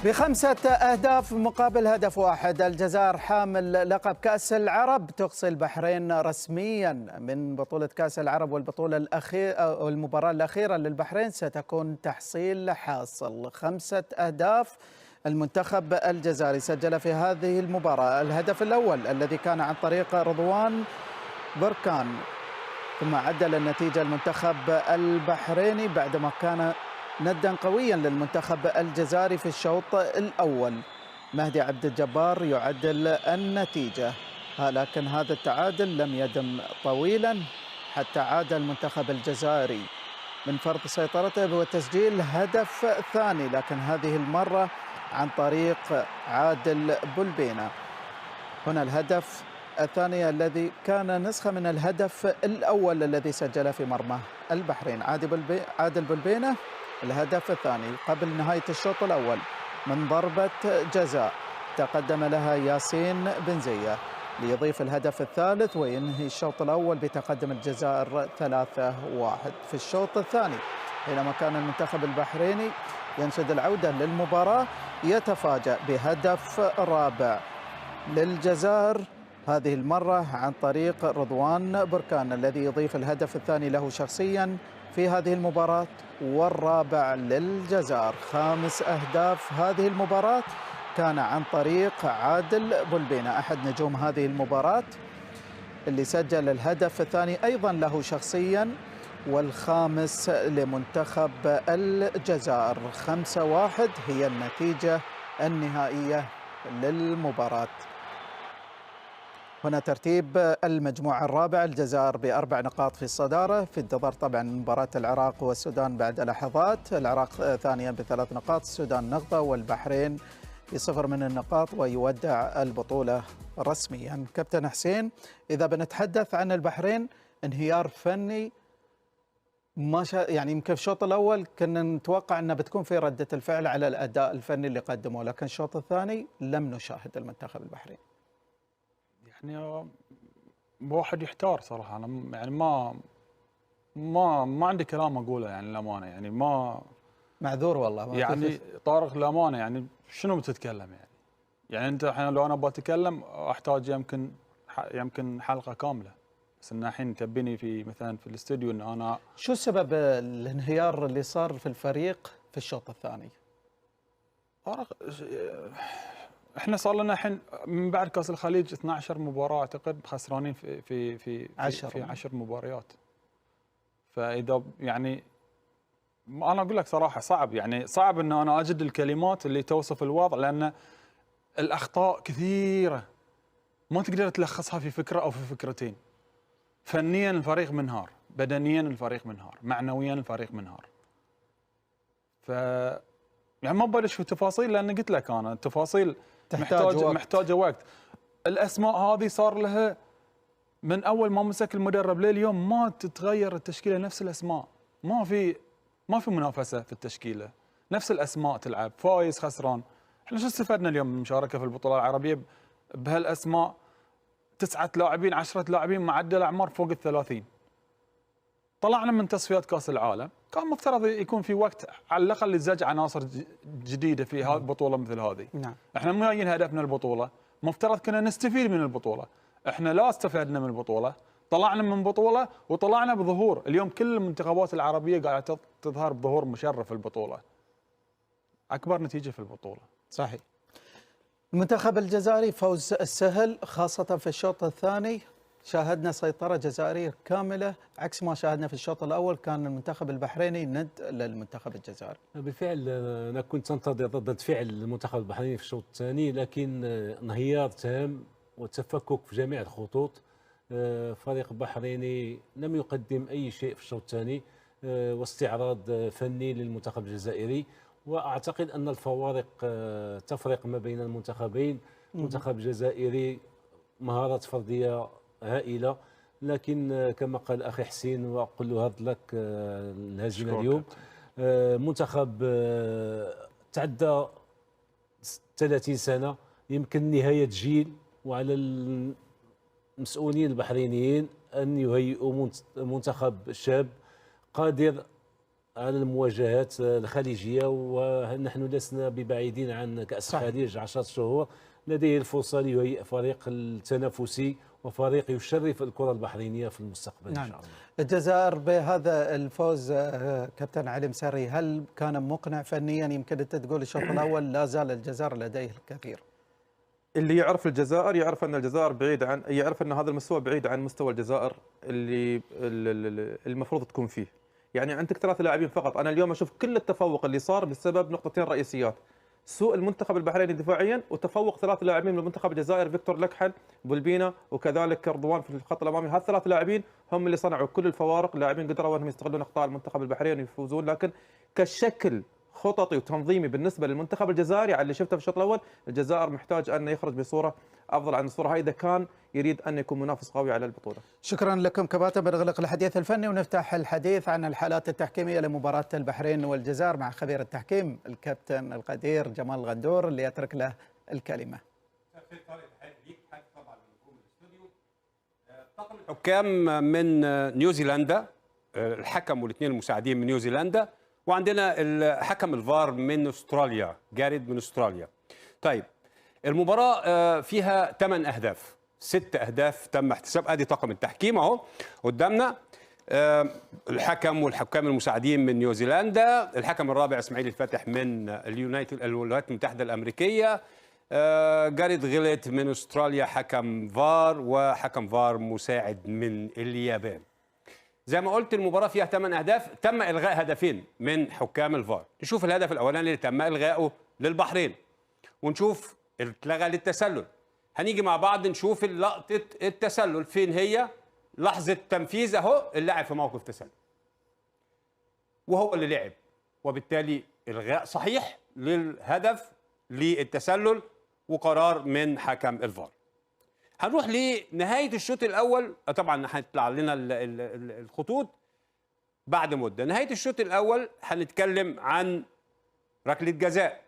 ب5 أهداف مقابل هدف واحد. الجزائر حامل لقب كأس العرب تقصي البحرين رسميا من بطولة كأس العرب، والبطولة الأخيرة والمباراة الأخيرة للبحرين ستكون تحصيل حاصل. 5 أهداف المنتخب الجزائري سجل في هذه المباراة. الهدف الأول الذي كان عن طريق رضوان بركان، ثم عدل النتيجة المنتخب البحريني بعدما كان ندا قويا للمنتخب الجزائري في الشوط الأول. مهدي عبد الجبار يعدل النتيجة، لكن هذا التعادل لم يدم طويلا حتى عاد المنتخب الجزائري من فرض سيطرته وتسجيل هدف ثاني، لكن هذه المرة عن طريق عادل بلبينة. هنا الهدف الثاني الذي كان نسخة من الهدف الأول الذي سجل في مرمى البحرين. عادل بلبينة الهدف الثاني قبل نهاية الشوط الأول من ضربة جزاء تقدم لها ياسين بن زية ليضيف الهدف الثالث وينهي الشوط الأول بتقدم الجزائر 3-1. في الشوط الثاني حينما كان المنتخب البحريني ينشد العودة للمباراة يتفاجأ بهدف رابع للجزائر، هذه المرة عن طريق رضوان بركان الذي يضيف الهدف الثاني له شخصيا في هذه المباراة والرابع للجزائر. 5 أهداف هذه المباراة كان عن طريق عادل بلبينة أحد نجوم هذه المباراة اللي سجل الهدف الثاني أيضا له شخصيا والخامس لمنتخب الجزائر. 5-1 هي النتيجة النهائية للمباراة. هنا ترتيب المجموعة الرابعة، الجزائر ب4 نقاط في الصدارة في انتظار طبعا مباراة العراق والسودان بعد لحظات. العراق ثانيا ب3 نقاط، السودان نقطة، والبحرين ب0 من النقاط ويودع البطولة رسميا. كابتن حسين، إذا بنتحدث عن البحرين انهيار فني ما يعني يمكن في الشوط الأول كنا نتوقع أنه بتكون في ردة الفعل على الأداء الفني اللي قدموه، لكن الشوط الثاني لم نشاهد المنتخب البحريني. يعني واحد يحتار صراحه، انا يعني ما عندي كلام اقوله يعني للامانه، يعني ما معذور والله ما يعني طارق للامانه، يعني شنو بتتكلم يعني انت الحين لو انا بتكلم احتاج يمكن حلقه كامله، بس ان الحين تبيني في مثلا في الاستوديو ان انا شو سبب الانهيار اللي صار في الفريق في الشوط الثاني؟ طارق احنا صار لنا الحين من بعد كاس الخليج 12 مباراه اعتقد خسرانين في 10 مباريات. فاذا يعني انا اقول لك صراحه صعب، يعني صعب ان انا اجد الكلمات اللي توصف الوضع، لان الاخطاء كثيره ما تقدر تلخصها في فكره او في فكرتين. فنيا الفريق منهار، بدنيا الفريق منهار، معنويا الفريق منهار. ف يعني ما ببلش في التفاصيل لان قلت لك انا التفاصيل محتاجه وقت. الاسماء هذه صار لها من اول ما مسك المدرب لليوم ما تتغير التشكيله، نفس الاسماء، ما في منافسه في التشكيله، نفس الاسماء تلعب، فايز خسران. احنا شو استفدنا اليوم من المشاركه في البطوله العربيه بهالاسماء؟ 9 لاعبين 10 لاعبين معدل اعمار فوق ال30. طلعنا من تصفيات كاس العالم، كان مفترض يكون في وقت على الاقل لزج عناصر جديده في هذه البطوله مثل هذه. نعم. احنا مو جايين هدفنا البطوله، مفترض كنا نستفيد من البطوله. احنا لا استفدنا من البطوله، طلعنا من بطوله وطلعنا بظهور. اليوم كل المنتخبات العربيه قاعده تظهر بظهور مشرف في البطوله. اكبر نتيجه في البطوله. صحيح. المنتخب الجزائري فوز السهل خاصة في الشوط الثاني، شاهدنا سيطرة جزائرية كاملة عكس ما شاهدنا في الشوط الأول، كان المنتخب البحريني ند للمنتخب الجزائري. بالفعل أنا كنت أنتظر ردة فعل المنتخب البحريني في الشوط الثاني، لكن انهيار تام وتفكك في جميع الخطوط. فريق البحريني لم يقدم أي شيء في الشوط الثاني، واستعراض فني للمنتخب الجزائري. وأعتقد أن الفوارق تفرق ما بين المنتخبين. المنتخب الجزائري مهارات فردية هائلة، لكن كما قال أخي حسين وأقول له هارد لك الهزيمة اليوم، منتخب تعدى 30 سنة، يمكن نهاية جيل، وعلى المسؤولين البحرينيين أن يهيئوا منتخب شاب قادر على المواجهات الخليجية، ونحن لسنا ببعيدين عن كأس الخليج 10 شهور. لديه الفرصة ليهيئ فريق التنافسي وفريق يشرف الكرة البحرينية في المستقبل إن شاء الله. الجزائر بهذا الفوز كابتن علي مسري هل كان مقنع فنيا؟ يمكن أنت تقول الشوط الأول لا زال الجزائر لديه الكثير. اللي يعرف الجزائر يعرف ان الجزائر بعيد عن، يعرف ان هذا المستوى بعيد عن مستوى الجزائر اللي المفروض تكون فيه. يعني عندك 3 لاعبين فقط. انا اليوم اشوف كل التفوق اللي صار بسبب نقطتين رئيسيات: سوء المنتخب البحريني دفاعيا، وتفوق 3 لاعبين من المنتخب الجزائري، فيكتور لكحل، بولبينا، وكذلك رضوان في الخط الامامي. هذ 3 لاعبين هم اللي صنعوا كل الفوارق. لاعبين قدروا انهم يستغلون اخطاء المنتخب البحريني ويفوزون. لكن كشكل خططي وتنظيمي بالنسبه للمنتخب الجزائري على اللي شفته في الشوط الاول، الجزائر محتاج ان يخرج بصوره افضل عن الصوره هاي اذا كان يريد ان يكون منافس قوي على البطوله. شكرا لكم كباتن. بنغلق الحديث الفني ونفتح الحديث عن الحالات التحكيميه لمباراه البحرين والجزائر مع خبير التحكيم الكابتن القدير جمال الغندور اللي يترك له الكلمه. طاقم الحكام من نيوزيلندا، الحكم والاثنين المساعدين من نيوزيلندا، وعندنا الحكم الفار من استراليا، جاريد من استراليا. طيب المباراة فيها 8 أهداف، 6 أهداف تم احتساب. ادي طاقم التحكيم اهو قدامنا، الحكم والحكام المساعدين من نيوزيلندا، الحكم الرابع اسماعيل الفاتح من الولايات المتحدة الأمريكية، جاريد غيليت من استراليا حكم فار، وحكم فار مساعد من اليابان. زي ما قلت المباراة فيها 8 أهداف، تم إلغاء هدفين من حكام الفار. نشوف الهدف الأولاني اللي تم إلغائه للبحرين، ونشوف اتلغى للتسلل. هنيجي مع بعض نشوف لقطة التسلل فين هي، لحظة تنفيذ أهو، اللاعب في موقف تسلل وهو اللي لعب، وبالتالي إلغاء صحيح للهدف للتسلل وقرار من حكم الفار. هنروح لنهاية الشوط الأول، طبعا هيطلع لنا الخطوط بعد مدة. نهاية الشوط الأول هنتكلم عن ركلة جزاء،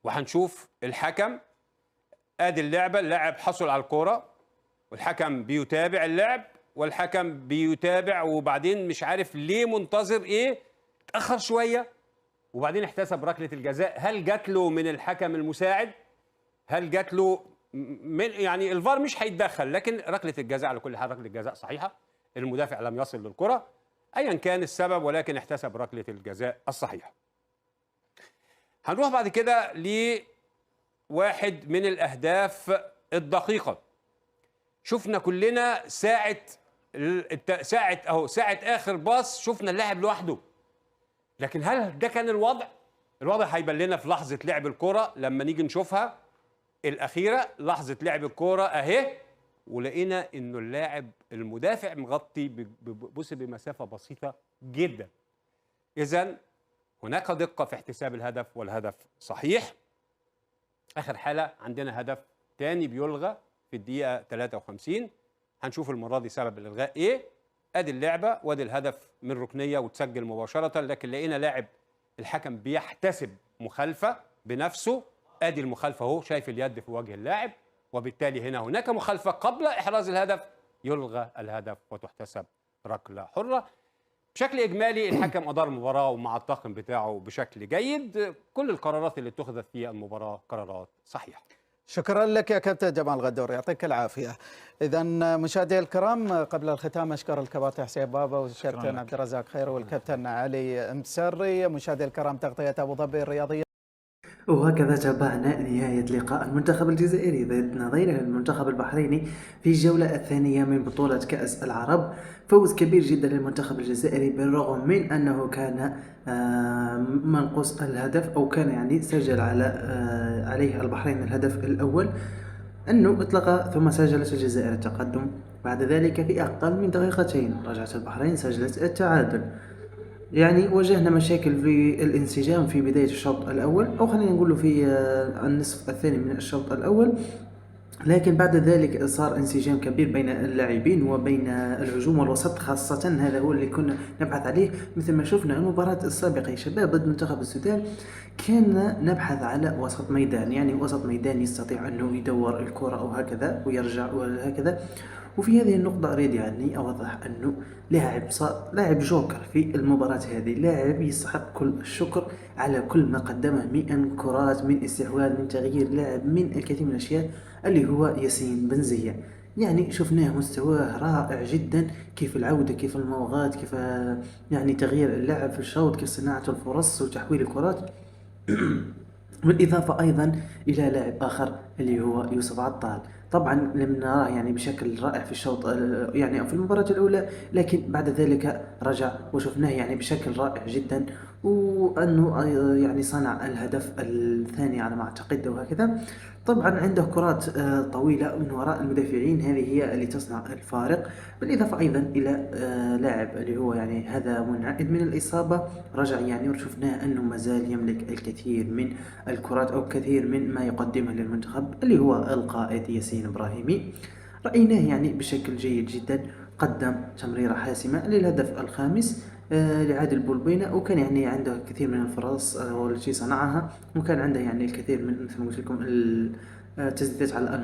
وهنشوف الحكم ادي اللعبة، اللاعب حصل على الكرة والحكم بيتابع اللعب، والحكم بيتابع وبعدين مش عارف ليه منتظر ايه، اتأخر شوية وبعدين احتسب ركلة الجزاء. هل جات له من الحكم المساعد؟ هل جات له من، يعني الفار مش هيتدخل، لكن ركلة الجزاء على كل حال ركلة الجزاء صحيحة، المدافع لم يصل للكرة ايا كان السبب، ولكن احتسب ركلة الجزاء الصحيحة. هنروح بعد كده لواحد من الأهداف الدقيقة. شفنا كلنا ساعة أهو، ساعة آخر باص شفنا اللاعب لوحده، لكن هل ده كان الوضع؟ الوضع هيبان لنا في لحظة لعب الكرة لما نيجي نشوفها الأخيرة، لحظة لعب الكرة أهي، ولقينا إنه اللاعب المدافع مغطي بص بمسافة بسيطة جدا. إذن هناك دقة في احتساب الهدف والهدف صحيح. آخر حالة عندنا هدف تاني بيلغى في الدقيقة 53، هنشوف المرة دي سبب الإلغاء إيه. أدي اللعبة وأدي الهدف من ركنية وتسجل مباشرة، لكن لقينا لاعب الحكم بيحتسب مخالفة بنفسه. أدي المخالفة أهو، شايف اليد في وجه اللاعب، وبالتالي هنا هناك مخالفة قبل إحراز الهدف، يلغى الهدف وتحتسب ركلة حرة. بشكل إجمالي الحكم أدار المباراة ومع الطاقم بتاعه بشكل جيد. كل القرارات اللي اتخذت في المباراة قرارات صحيحة. شكرا لك يا كابتن جمال غندور، يعطيك العافية. إذا مشاهدي الكرام، قبل الختام أشكر الكباتن حسين بابا والكابتن عبد الرزاق خير والكابتن علي مسري. مشاهدي الكرام، تغطية أبو ظبي الرياضية. وهكذا تابعنا نهاية لقاء المنتخب الجزائري ضد نظيره المنتخب البحريني في الجولة الثانية من بطولة كأس العرب. فوز كبير جدا للمنتخب الجزائري بالرغم من أنه كان منقوص الهدف، أو كان يعني سجل عليه البحرين الهدف الأول، أنه اطلق ثم سجلت الجزائر التقدم. بعد ذلك في أقل من دقيقتين رجعت البحرين سجلت التعادل. يعني واجهنا مشاكل في الانسجام في بداية الشوط الأول، أو خلينا نقول في النصف الثاني من الشوط الأول، لكن بعد ذلك صار انسجام كبير بين اللاعبين وبين الهجوم والوسط خاصة. هذا هو اللي كنا نبحث عليه. مثل ما شفنا المباراة السابقة يا شباب ضد منتخب السودان، كنا نبحث على وسط ميدان، يعني وسط ميدان يستطيع أنه يدور الكرة أو هكذا ويرجع وهكذا، وفي هذه النقطة أريد يعني أوضح أنه لاعب جوكر في المباراة هذه، لاعب يستحق كل الشكر على كل ما قدمه من كرات، من استحواذ، من تغيير لاعب، من الكثير من الأشياء، اللي هو ياسين بنزية. يعني شفناه مستواه رائع جدا، كيف العودة، كيف الموغات، كيف يعني تغيير اللعب في الشوط، كيف صناعة الفرص وتحويل الكرات. بالإضافة أيضا إلى لاعب آخر اللي هو يوسف عطال. طبعا لم نراه يعني بشكل رائع في الشوط يعني في المباراة الأولى، لكن بعد ذلك رجع وشفناه يعني بشكل رائع جدا، وأنه يعني صنع الهدف الثاني على ما أعتقد وهكذا. طبعا عنده كرات طويلة من وراء المدافعين، هذه هي اللي تصنع الفارق. بالإضافة أيضا إلى لاعب اللي هو يعني هذا منعدم من الإصابة، رجع يعني وشفناه أنه مازال يملك الكثير من الكرات أو كثير من ما يقدمه للمنتخب، اللي هو القائد ياسين إبراهيمي. رأيناه يعني بشكل جيد جدا، قدم تمريرة حاسمة للهدف الخامس لعادل بولبينة، وكان يعني عنده الكثير من الفرص والتي صنعها، وكان عنده يعني الكثير من مثل ما قلت لكم التسديدات على